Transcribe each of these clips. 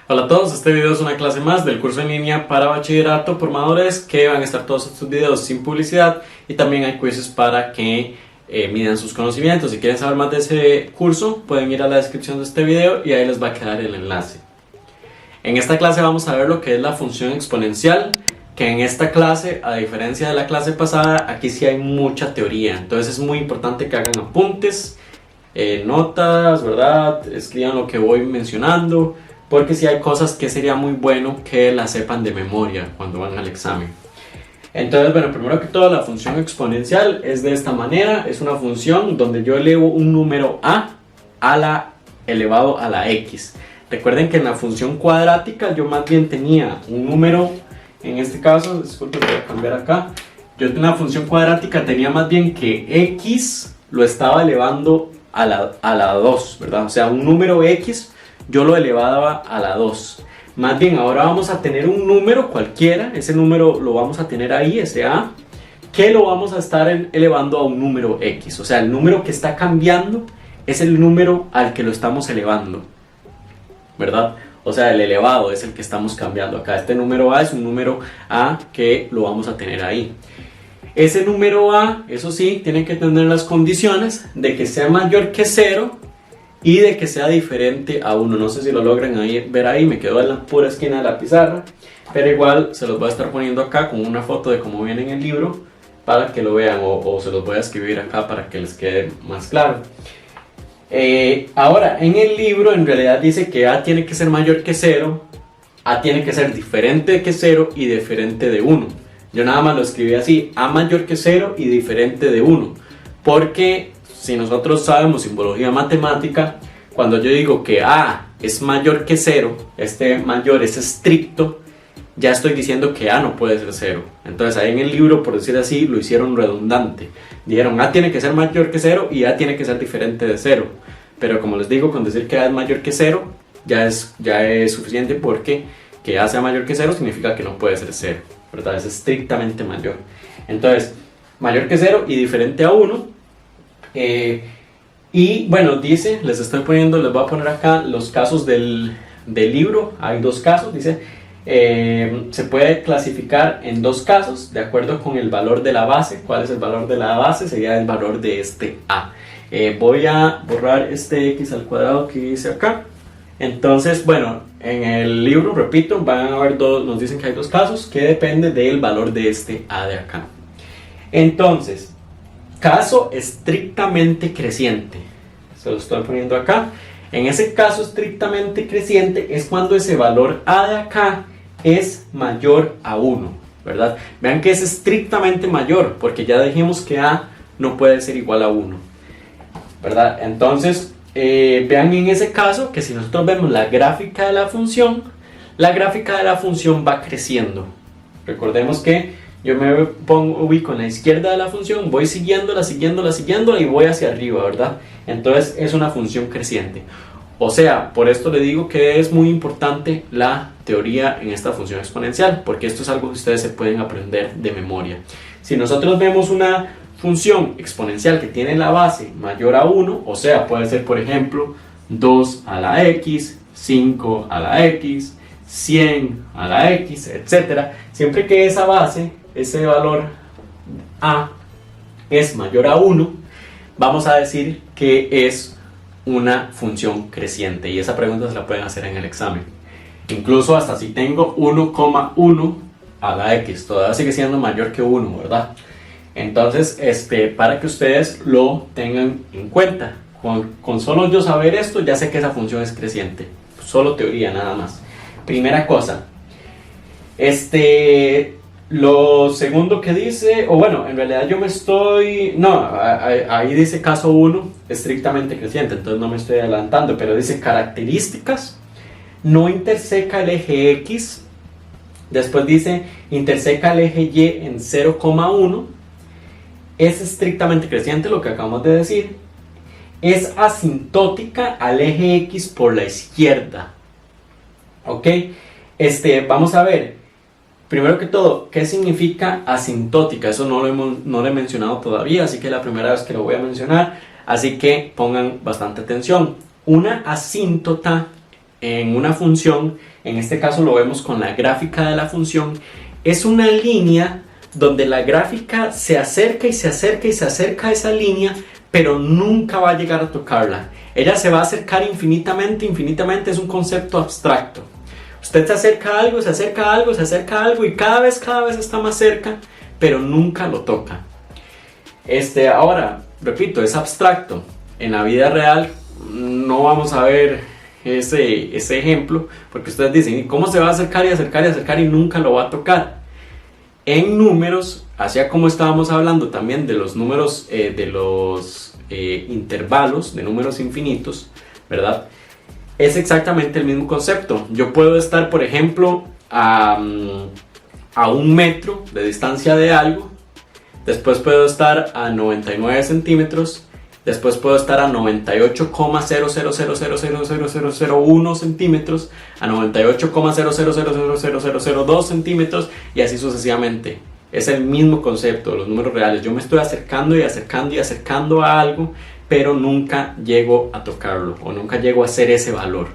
Hola a todos, este video es una clase más del curso en línea para bachillerato por formadores, que van a estar todos estos videos sin publicidad, y también hay quizzes para que midan sus conocimientos. Si quieren saber más de ese curso, pueden ir a la descripción de este video y ahí les va a quedar el enlace. En esta clase vamos a ver lo que es la función exponencial, que en esta clase, a diferencia de la clase pasada, aquí sí hay mucha teoría. Entonces es muy importante que hagan apuntes, notas, ¿verdad? Escriban lo que voy mencionando, porque si hay cosas que sería muy bueno que las sepan de memoria cuando van al examen. Entonces, bueno, primero que todo, la función exponencial es de esta manera. Es una función donde yo elevo un número a la elevado a la x. Recuerden que en la función cuadrática yo más bien tenía un número, en este caso, disculpen, voy a cambiar acá. Yo en la función cuadrática tenía más bien que x lo estaba elevando a la 2, ¿verdad? O sea, un número x yo lo elevaba a la 2. Más bien, ahora vamos a tener un número cualquiera, ese número lo vamos a tener ahí, ese a, que lo vamos a estar elevando a un número x. O sea, el número que está cambiando es el número al que lo estamos elevando, ¿verdad? O sea, el elevado es el que estamos cambiando acá. Este número a es un número a que lo vamos a tener ahí. Ese número a, eso sí, tiene que tener las condiciones de que sea mayor que 0 y de que sea diferente a 1. No sé si lo logran ver ahí, me quedó en la pura esquina de la pizarra, pero igual se los voy a estar poniendo acá con una foto de cómo viene en el libro para que lo vean, o se los voy a escribir acá para que les quede más claro. Ahora, en el libro en realidad dice que a tiene que ser mayor que 0, a tiene que ser diferente que 0 y diferente de 1. Yo nada más lo escribí así, a mayor que 0 y diferente de 1, porque si nosotros sabemos simbología matemática, cuando yo digo que a es mayor que 0, este mayor es estricto, ya estoy diciendo que a no puede ser 0. Entonces ahí en el libro, por decir así, lo hicieron redundante. Dijeron a tiene que ser mayor que 0 y a tiene que ser diferente de 0. Pero como les digo, con decir que a es mayor que 0 ya es suficiente, porque que a sea mayor que 0 significa que no puede ser 0, ¿verdad? Es estrictamente mayor. Entonces, mayor que 0 y diferente a 1. Y bueno, dice, les voy a poner acá los casos del libro. Hay dos casos, dice, se puede clasificar en dos casos de acuerdo con el valor de la base. ¿Cuál es el valor de la base? Sería el valor de este a. Voy a borrar este x al cuadrado que dice acá. Entonces, bueno, en el libro, repito, van a ver nos dicen que hay dos casos que dependen del valor de este a de acá. Entonces, caso estrictamente creciente, se lo estoy poniendo acá. En ese caso estrictamente creciente es cuando ese valor a de acá es mayor a 1, ¿verdad? Vean que es estrictamente mayor, porque ya dijimos que a no puede ser igual a 1, ¿verdad? Entonces, vean en ese caso que si nosotros vemos la gráfica de la función va creciendo. Recordemos que yo me ubico en la izquierda de la función, voy siguiéndola y voy hacia arriba, ¿verdad? Entonces es una función creciente. O sea, por esto le digo que es muy importante la teoría en esta función exponencial, porque esto es algo que ustedes se pueden aprender de memoria. Si nosotros vemos una función exponencial que tiene la base mayor a 1, o sea, puede ser, por ejemplo, 2 a la x, 5 a la x, 100 a la x, etc. Siempre que esa base, ese valor a es mayor a 1, vamos a decir que es una función creciente, y esa pregunta se la pueden hacer en el examen. Incluso hasta si tengo 1,1 a la x, todavía sigue siendo mayor que 1, ¿verdad? Entonces, para que ustedes lo tengan en cuenta, con solo yo saber esto, ya sé que esa función es creciente. Solo teoría, nada más. Primera cosa, lo segundo que dice, o bueno, en realidad ahí dice caso 1, estrictamente creciente, entonces no me estoy adelantando, pero dice características, no interseca el eje x, después dice interseca el eje y en 0,1, es estrictamente creciente, lo que acabamos de decir, es asintótica al eje x por la izquierda. Ok, vamos a ver, primero que todo, ¿qué significa asintótica? Eso no lo he mencionado todavía, así que es la primera vez que lo voy a mencionar, así que pongan bastante atención. Una asíntota en una función, en este caso lo vemos con la gráfica de la función, es una línea donde la gráfica se acerca y se acerca y se acerca a esa línea, pero nunca va a llegar a tocarla. Ella se va a acercar infinitamente, infinitamente, es un concepto abstracto. Usted se acerca a algo, se acerca a algo, se acerca a algo y cada vez está más cerca, pero nunca lo toca. Ahora, repito, es abstracto. En la vida real no vamos a ver ese ejemplo, porque ustedes dicen, ¿cómo se va a acercar y acercar y acercar y nunca lo va a tocar? En números, así como estábamos hablando también de los números, intervalos, de números infinitos, ¿verdad? Es exactamente el mismo concepto. Yo puedo estar, por ejemplo, a 1 metro de distancia de algo, después puedo estar a 99 centímetros, después puedo estar a 98,00000001 centímetros, a 98,00000002 centímetros y así sucesivamente. Es el mismo concepto de los números reales. Yo me estoy acercando y acercando y acercando a algo, pero nunca llego a tocarlo o nunca llego a hacer ese valor.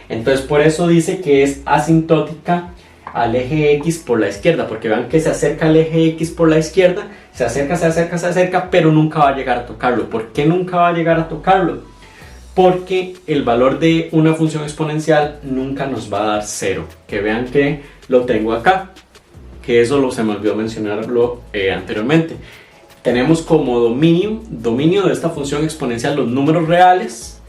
Entonces por eso dice que es asintótica al eje X por la izquierda, porque vean que se acerca al eje X por la izquierda, se acerca, se acerca, se acerca, pero nunca va a llegar a tocarlo. ¿Por qué nunca va a llegar a tocarlo? Porque el valor de una función exponencial nunca nos va a dar 0. Que vean que lo tengo acá, que eso se me olvidó mencionarlo anteriormente. Tenemos como dominio de esta función exponencial los números reales,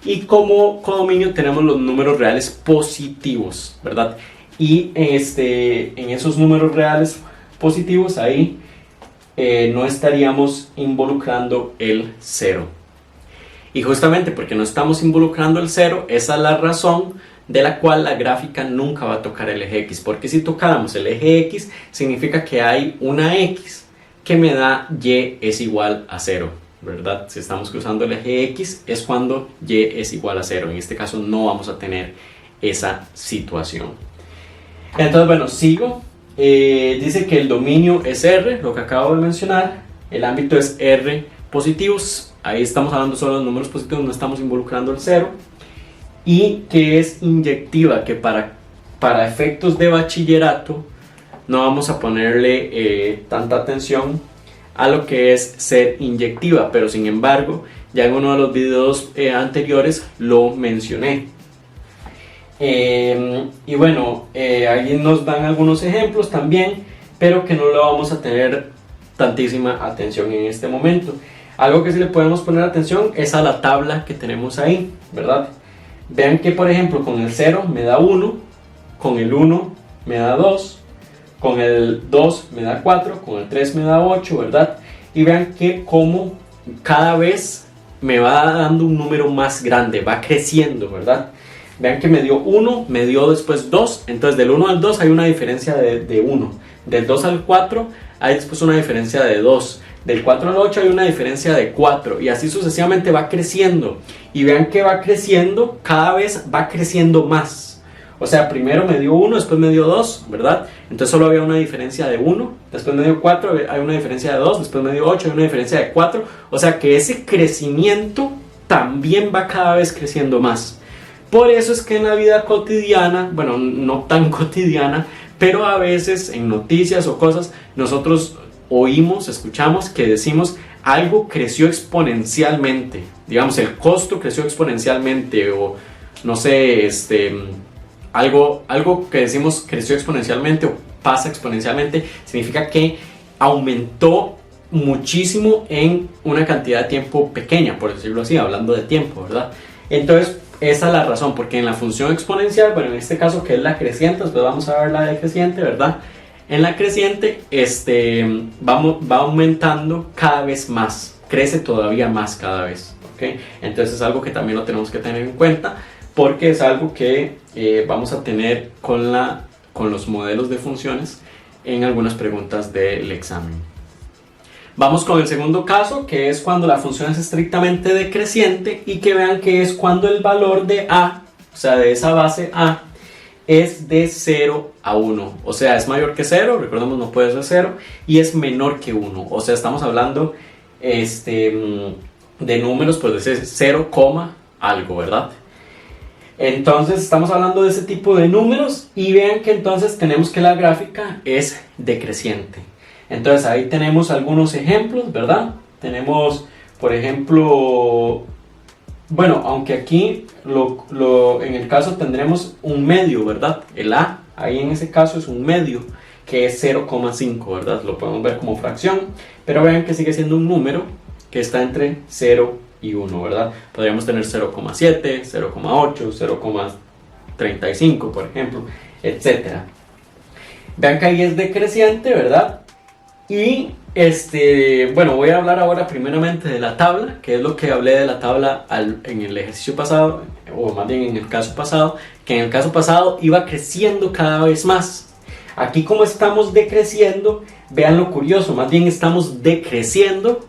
y como codominio tenemos los números reales positivos, ¿verdad? Y en esos números reales positivos ahí no estaríamos involucrando el 0. Y justamente porque no estamos involucrando el 0, esa es la razón de la cual la gráfica nunca va a tocar el eje X. Porque si tocáramos el eje X, significa que hay una X que me da Y es igual a 0, ¿verdad? Si estamos cruzando el eje X es cuando Y es igual a 0. En este caso no vamos a tener esa situación. Entonces, bueno, sigo. Dice que el dominio es R, lo que acabo de mencionar. El ámbito es R positivos. Ahí estamos hablando solo de los números positivos, no estamos involucrando el 0. Y que es inyectiva, que para efectos de bachillerato no vamos a ponerle tanta atención a lo que es ser inyectiva, pero sin embargo ya en uno de los videos anteriores lo mencioné. Y bueno, ahí nos dan algunos ejemplos también, pero que no le vamos a tener tantísima atención en este momento. Algo que sí le podemos poner atención es a la tabla que tenemos ahí, ¿verdad? Vean que por ejemplo con el 0 me da 1, con el 1 me da 2, con el 2 me da 4, con el 3 me da 8, ¿verdad? Y vean que como cada vez me va dando un número más grande, va creciendo, ¿verdad? Vean que me dio 1, me dio después 2, entonces del 1 al 2 hay una diferencia de 1, del 2 al 4 hay después una diferencia de 2, del 4 al 8 hay una diferencia de 4 y así sucesivamente va creciendo. Y vean que va creciendo, cada vez va creciendo más. O sea, primero me dio 1, después me dio 2, ¿verdad? Entonces solo había una diferencia de 1, después me dio 4, hay una diferencia de 2, después me dio 8, hay una diferencia de 4. O sea que ese crecimiento también va cada vez creciendo más. Por eso es que en la vida cotidiana, bueno, no tan cotidiana, pero a veces en noticias o cosas, nosotros oímos, escuchamos que decimos algo creció exponencialmente. Digamos, el costo creció exponencialmente o no sé, algo que decimos creció exponencialmente o pasa exponencialmente, significa que aumentó muchísimo en una cantidad de tiempo pequeña, por decirlo así, hablando de tiempo, ¿verdad? Entonces, esa es la razón, porque en la función exponencial, bueno, en este caso que es la creciente, después vamos a ver la decreciente, ¿verdad? En la creciente, va aumentando cada vez más, crece todavía más cada vez, ¿ok? Entonces es algo que también lo tenemos que tener en cuenta, porque es algo que vamos a tener con los modelos de funciones en algunas preguntas del examen. Vamos con el segundo caso, que es cuando la función es estrictamente decreciente y que vean que es cuando el valor de a, o sea, de esa base a, es de 0 a 1. O sea, es mayor que 0, recordemos no puede ser 0, y es menor que 1. O sea, estamos hablando de números, pues de 0, algo, ¿verdad? Entonces estamos hablando de ese tipo de números y vean que entonces tenemos que la gráfica es decreciente. Entonces ahí tenemos algunos ejemplos, ¿verdad? Tenemos, por ejemplo, bueno, aunque aquí en el caso tendremos un medio, ¿verdad? El A, ahí en ese caso es un medio, que es 0,5, ¿verdad? Lo podemos ver como fracción, pero vean que sigue siendo un número que está entre 0 y 1, ¿verdad? Podríamos tener 0,7, 0,8, 0,35, por ejemplo, etcétera. Vean que ahí es decreciente, ¿verdad? Y bueno, voy a hablar ahora primeramente de la tabla, que es lo que hablé de la tabla en el ejercicio pasado, o más bien en el caso pasado, que en el caso pasado iba creciendo cada vez más. Aquí como estamos decreciendo, vean lo curioso, más bien estamos decreciendo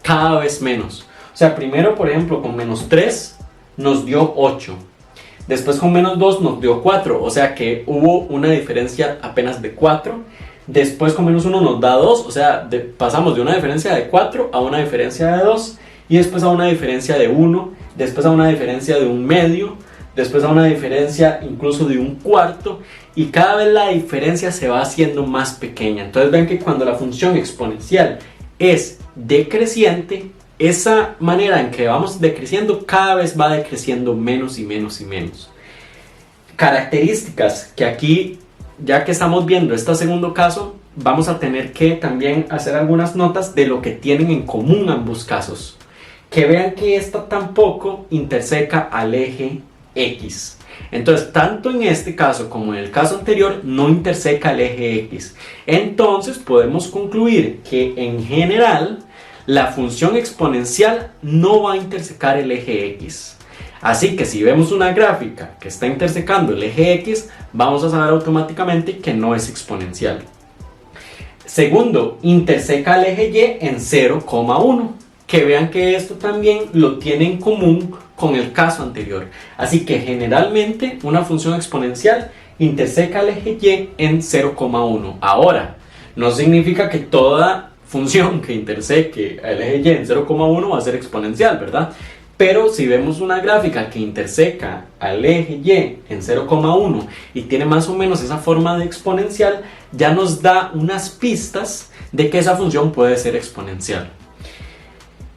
cada vez menos. O sea, primero, por ejemplo, con menos 3 nos dio 8. Después con menos 2 nos dio 4. O sea que hubo una diferencia apenas de 4. Después con menos 1 nos da 2. O sea, pasamos de una diferencia de 4 a una diferencia de 2. Y después a una diferencia de 1. Después a una diferencia de un medio. Después a una diferencia incluso de un cuarto. Y cada vez la diferencia se va haciendo más pequeña. Entonces ven que cuando la función exponencial es decreciente, esa manera en que vamos decreciendo cada vez va decreciendo menos y menos y menos. Características que aquí, ya que estamos viendo este segundo caso, vamos a tener que también hacer algunas notas de lo que tienen en común ambos casos. Que vean que esta tampoco interseca al eje X. Entonces, tanto en este caso como en el caso anterior, no interseca el eje X. Entonces, podemos concluir que en general la función exponencial no va a intersecar el eje X. Así que si vemos una gráfica que está intersecando el eje X, vamos a saber automáticamente que no es exponencial. Segundo, interseca el eje Y en 0,1. Que vean que esto también lo tiene en común con el caso anterior. Así que generalmente una función exponencial interseca el eje Y en 0,1. Ahora, no significa que toda función que interseque el eje Y en 0,1 va a ser exponencial, ¿verdad? Pero si vemos una gráfica que interseca al eje Y en 0,1 y tiene más o menos esa forma de exponencial, ya nos da unas pistas de que esa función puede ser exponencial.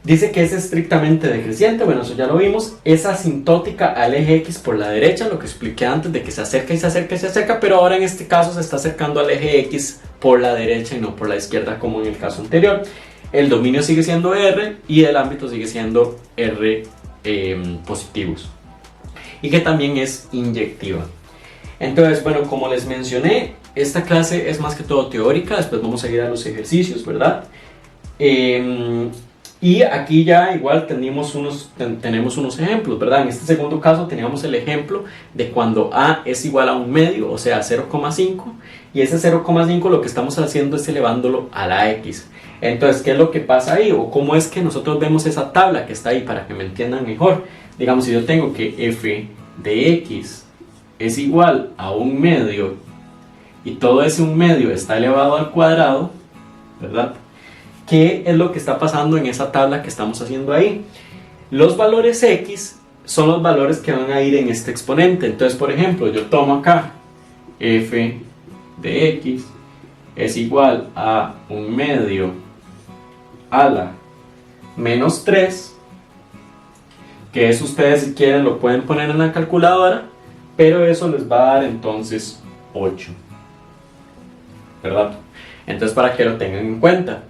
Dice que es estrictamente decreciente, bueno, eso ya lo vimos. Es asintótica al eje X por la derecha, lo que expliqué antes de que se acerca y se acerca y se acerca, pero ahora en este caso se está acercando al eje X por la derecha y no por la izquierda como en el caso anterior. El dominio sigue siendo R y el ámbito sigue siendo R positivos. Y que también es inyectiva. Entonces, bueno, como les mencioné, esta clase es más que todo teórica, después vamos a ir a los ejercicios, ¿verdad? Y aquí ya igual tenemos unos ejemplos, ¿verdad? En este segundo caso teníamos el ejemplo de cuando A es igual a un medio, o sea 0,5, y ese 0,5 lo que estamos haciendo es elevándolo a la X. Entonces, ¿qué es lo que pasa ahí? O cómo es que nosotros vemos esa tabla que está ahí para que me entiendan mejor. Digamos, si yo tengo que f de X es igual a un medio y todo ese un medio está elevado al cuadrado, ¿verdad? ¿Qué es lo que está pasando en esa tabla que estamos haciendo ahí? Los valores X son los valores que van a ir en este exponente. Entonces, por ejemplo, yo tomo acá f de X es igual a un medio a la menos 3, que eso ustedes si quieren lo pueden poner en la calculadora, pero eso les va a dar entonces 8, ¿verdad? Entonces, para que lo tengan en cuenta.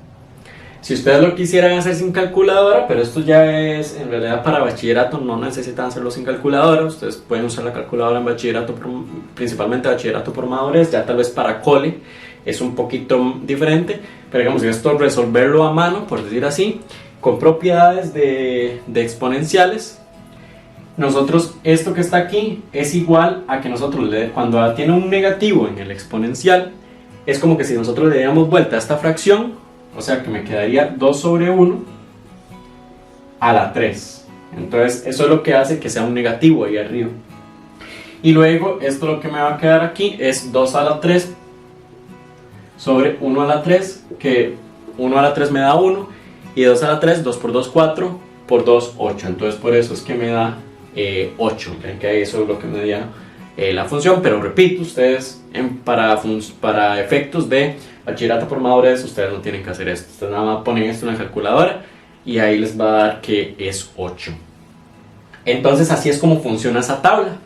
Si ustedes lo quisieran hacer sin calculadora, pero esto ya es en realidad para bachillerato, no necesitan hacerlo sin calculadora. Ustedes pueden usar la calculadora en bachillerato, principalmente bachillerato por madurez. Ya tal vez para cole es un poquito diferente, pero digamos que esto resolverlo a mano, por decir así, con propiedades de exponenciales. Nosotros, esto que está aquí es igual a que nosotros cuando tiene un negativo en el exponencial, es como que si nosotros le diéramos vuelta a esta fracción. O sea que me quedaría 2 sobre 1 a la 3. Entonces eso es lo que hace que sea un negativo ahí arriba. Y luego esto lo que me va a quedar aquí es 2 a la 3 sobre 1 a la 3. Que 1 a la 3 me da 1. Y 2 a la 3, 2 por 2, 4. Por 2, 8. Entonces por eso es que me da 8. Ven que eso es lo que medía la función, pero repito, ustedes para efectos de bachillerato por madurez, ustedes no tienen que hacer esto. Ustedes nada más ponen esto en la calculadora y ahí les va a dar que es 8. Entonces así es como funciona esa tabla.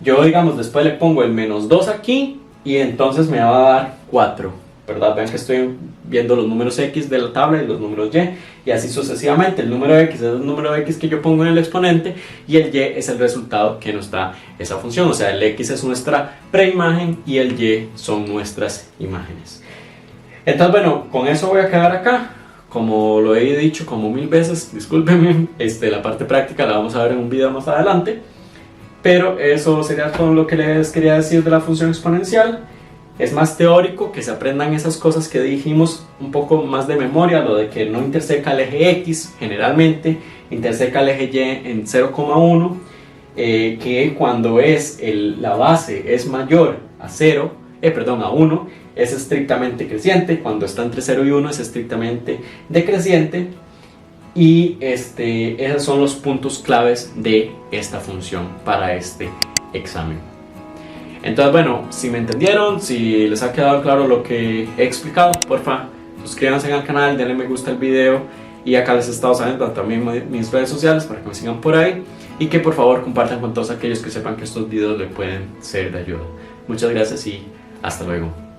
Yo, digamos, después le pongo el menos 2 aquí y entonces me va a dar 4, ¿verdad? Vean que estoy viendo los números X de la tabla y los números Y así sucesivamente. El número X es el número X que yo pongo en el exponente y el Y es el resultado que nos da esa función. O sea, el X es nuestra preimagen y el Y son nuestras imágenes. Entonces, bueno, con eso voy a quedar acá. Como lo he dicho como 1000 veces, discúlpenme, la parte práctica la vamos a ver en un video más adelante. Pero eso sería todo lo que les quería decir de la función exponencial. Es más teórico, que se aprendan esas cosas que dijimos un poco más de memoria, lo de que no interseca el eje X, generalmente interseca el eje Y en 0,1, que cuando la base es mayor a 1, es estrictamente creciente, cuando está entre 0 y 1 es estrictamente decreciente. Y esos son los puntos claves de esta función para este examen. Entonces, bueno, si me entendieron, si les ha quedado claro lo que he explicado, porfa, suscríbanse al canal, denle me gusta al video, y acá les he estado saliendo también mis redes sociales para que me sigan por ahí, y que por favor compartan con todos aquellos que sepan que estos videos les pueden ser de ayuda. Muchas gracias y hasta luego.